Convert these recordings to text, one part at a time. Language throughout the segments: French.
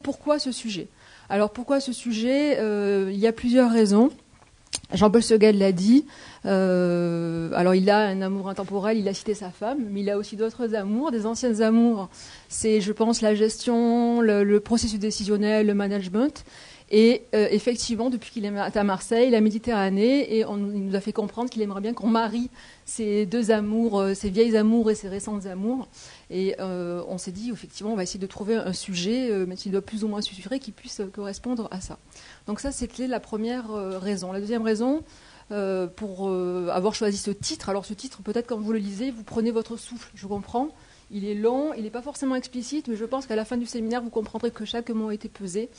pourquoi ce sujet? Alors pourquoi ce sujet? Il y a plusieurs raisons. Jean-Paul Segel l'a dit. Alors il a un amour intemporel, il a cité sa femme, mais il a aussi d'autres amours, des anciennes amours. C'est, je pense, la gestion, le processus décisionnel, le management. Et effectivement, depuis qu'il est à Marseille, la Méditerranée, et il nous a fait comprendre qu'il aimerait bien qu'on marie ces deux amours, ces vieilles amours et ces récentes amours. Et on s'est dit, effectivement, on va essayer de trouver un sujet, mais qui doit plus ou moins suffire, qui puisse correspondre à ça. Donc ça, c'était la première raison. La deuxième raison, pour avoir choisi ce titre, alors ce titre, peut-être quand vous le lisez, vous prenez votre souffle, je comprends. Il est long, il n'est pas forcément explicite, mais je pense qu'à la fin du séminaire, vous comprendrez que chaque mot a été pesé.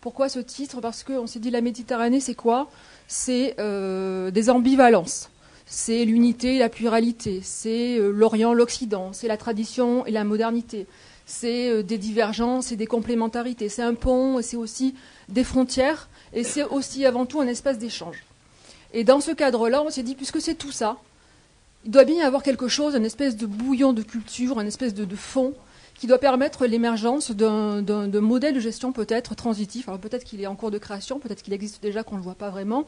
Pourquoi ce titre? Parce qu'on s'est dit la Méditerranée, c'est quoi? C'est des ambivalences. C'est l'unité et la pluralité. C'est l'Orient, l'Occident. C'est la tradition et la modernité. C'est des divergences et des complémentarités. C'est un pont et c'est aussi des frontières. Et c'est aussi avant tout un espace d'échange. Et dans ce cadre-là, on s'est dit, puisque c'est tout ça, il doit bien y avoir quelque chose, une espèce de bouillon de culture, une espèce de fond, qui doit permettre l'émergence d'un modèle de gestion peut-être transitif. Alors peut-être qu'il est en cours de création, peut-être qu'il existe déjà qu'on ne le voit pas vraiment.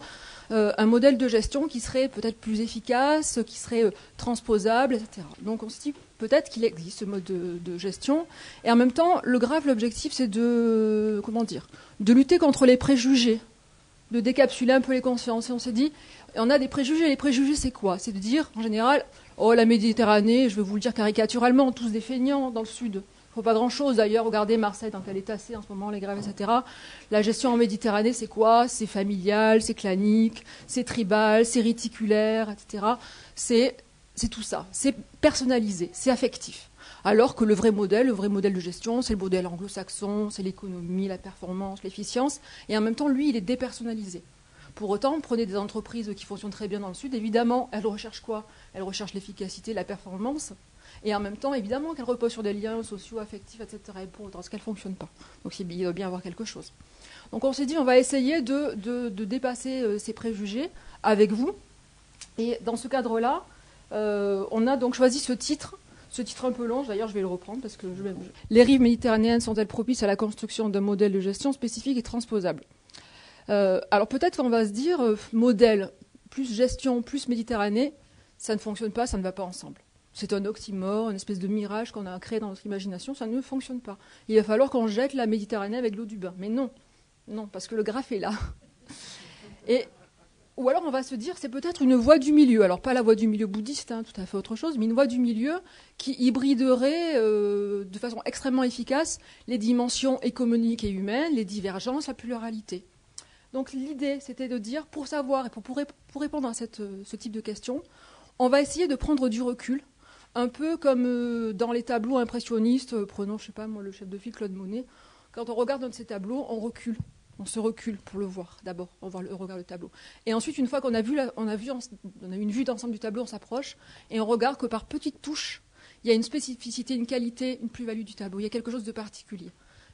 Un modèle de gestion qui serait peut-être plus efficace, qui serait transposable, etc. Donc on se dit peut-être qu'il existe ce mode de gestion. Et en même temps, l'objectif, c'est de lutter contre les préjugés, de décapsuler un peu les consciences. Et on s'est dit, on a des préjugés. Les préjugés, c'est quoi? C'est de dire, en général, oh, la Méditerranée, je vais vous le dire caricaturalement, tous des feignants dans le sud. Il ne faut pas grand-chose d'ailleurs. Regardez Marseille dans quel état c'est en ce moment, les grèves, etc. La gestion en Méditerranée, c'est quoi? C'est familial, c'est clanique, c'est tribal, c'est réticulaire, etc. C'est tout ça. C'est personnalisé, c'est affectif. Alors que le vrai modèle de gestion, c'est le modèle anglo-saxon, c'est l'économie, la performance, l'efficience. Et en même temps, lui, il est dépersonnalisé. Pour autant, prenez des entreprises qui fonctionnent très bien dans le Sud. Évidemment, elles recherchent quoi? Elles recherchent l'efficacité, la performance. Et en même temps, évidemment, qu'elles reposent sur des liens sociaux, affectifs, etc. Et pour autant, qu'elles ne fonctionnent pas. Donc, il doit bien y avoir quelque chose. Donc, on s'est dit, on va essayer de dépasser ces préjugés avec vous. Et dans ce cadre-là, on a donc choisi ce titre un peu long. D'ailleurs, je vais le reprendre parce que les rives méditerranéennes sont-elles propices à la construction d'un modèle de gestion spécifique et transposable? Alors peut-être qu'on va se dire, modèle plus gestion plus Méditerranée, ça ne fonctionne pas, ça ne va pas ensemble. C'est un oxymore, une espèce de mirage qu'on a créé dans notre imagination, ça ne fonctionne pas. Il va falloir qu'on jette la Méditerranée avec l'eau du bain. Mais non, parce que le graphe est là. Ou alors on va se dire, c'est peut-être une voie du milieu. Alors pas la voie du milieu bouddhiste, tout à fait autre chose, mais une voie du milieu qui hybriderait de façon extrêmement efficace les dimensions économiques et humaines, les divergences, la pluralité. Donc l'idée, c'était de dire, pour savoir et pour répondre à ce type de questions, on va essayer de prendre du recul, un peu comme dans les tableaux impressionnistes, prenons, je sais pas moi, le chef de file Claude Monet. Quand on regarde un de ces tableaux, on recule. On se recule pour le voir. D'abord, on regarde le tableau. Et ensuite, une fois qu'on a une vue d'ensemble du tableau, on s'approche et on regarde que par petites touches, il y a une spécificité, une qualité, une plus-value du tableau. Il y a quelque chose de particulier.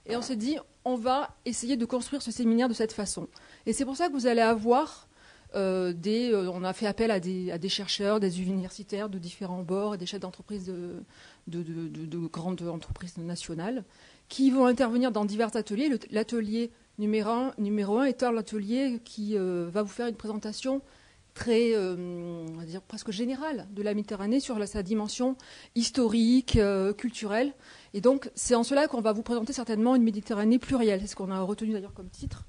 Et on s'est dit, on va essayer de construire ce séminaire de cette façon. Et c'est pour ça que vous allez avoir on a fait appel à des chercheurs, des universitaires de différents bords, et des chefs d'entreprise de grandes entreprises nationales, qui vont intervenir dans divers ateliers. L'atelier numéro 1 étant l'atelier qui va vous faire une présentation très, on va dire, presque générale de la Méditerranée sur sa dimension historique, culturelle. Et donc, c'est en cela qu'on va vous présenter certainement une Méditerranée plurielle. C'est ce qu'on a retenu d'ailleurs comme titre.